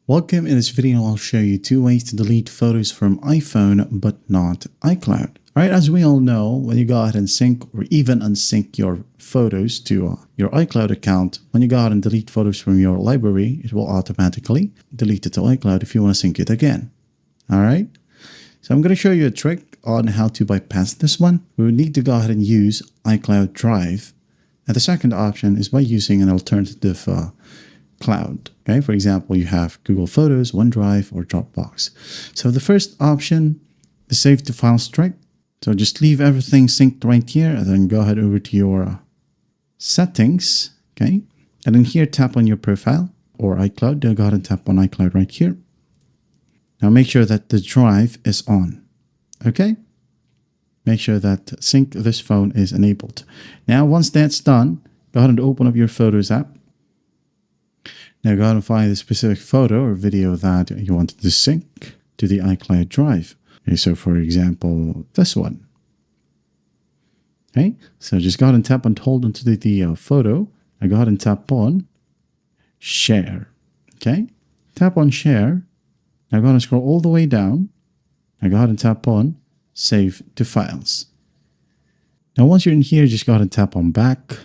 Welcome. In this video, I'll show you 2 ways to delete photos from iPhone, but not iCloud. All right, as we all know, when you go ahead and sync or even unsync your photos to your iCloud account, when you go ahead and delete photos from your library, it will automatically delete it to iCloud if you want to sync it again. All right, so I'm going to show you a trick on how to bypass this one. We would need to go ahead and use iCloud Drive. And the second option is by using an alternative cloud. Okay, for example, you have Google Photos, OneDrive, or Dropbox. So the first option is save to file trick. So just leave everything synced right here and then go ahead over to your settings. Okay, and then here tap on your profile or iCloud. Go ahead and tap on iCloud right here. Now make sure that the drive is on. Okay, make sure that sync this phone is enabled. Now once that's done, go ahead and open up your Photos app. Now go ahead and find the specific photo or video that you wanted to sync to the iCloud Drive. Okay, so for example, this one. Okay, so just go ahead and tap and hold onto the photo. Now go ahead and tap on Share. Okay, tap on Share. Now go ahead and scroll all the way down. Now go ahead and tap on Save to Files. Now once you're in here, just go ahead and tap on Back.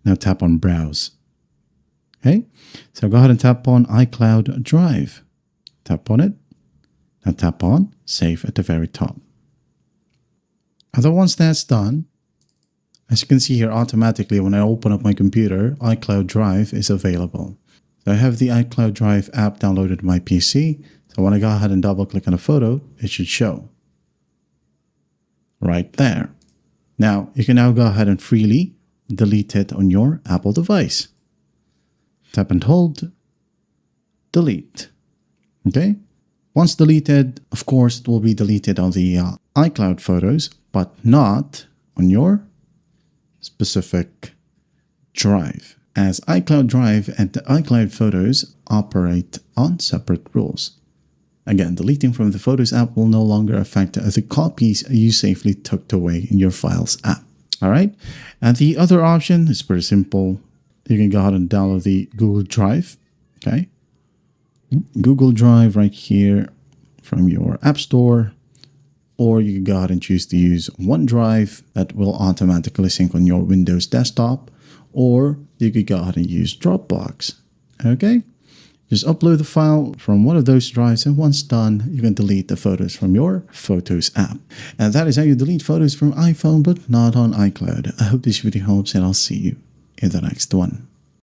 Now tap on Browse. Okay, so go ahead and tap on iCloud Drive. Tap on it. Now tap on Save at the very top. And then once that's done, as you can see here, automatically when I open up my computer, iCloud Drive is available. So I have the iCloud Drive app downloaded to my PC. So when I go ahead and double click on a photo, it should show right there. Now you can now go ahead and freely delete it on your Apple device. Tap and hold, delete. Okay, once deleted, of course, it will be deleted on the iCloud photos, but not on your specific drive, as iCloud Drive and the iCloud photos operate on separate rules. Again, deleting from the Photos app will no longer affect the copies you safely tucked away in your Files app. All right, and the other option is pretty simple. You can go ahead and download the Google Drive. Okay, Google Drive right here from your App Store, or you can go ahead and choose to use OneDrive that will automatically sync on your Windows desktop, or you could go ahead and use Dropbox. Okay, just upload the file from one of those drives, and once done, you can delete the photos from your Photos app. And that is how you delete photos from iPhone, but not on iCloud. I hope this video helps, and I'll see you in the next one.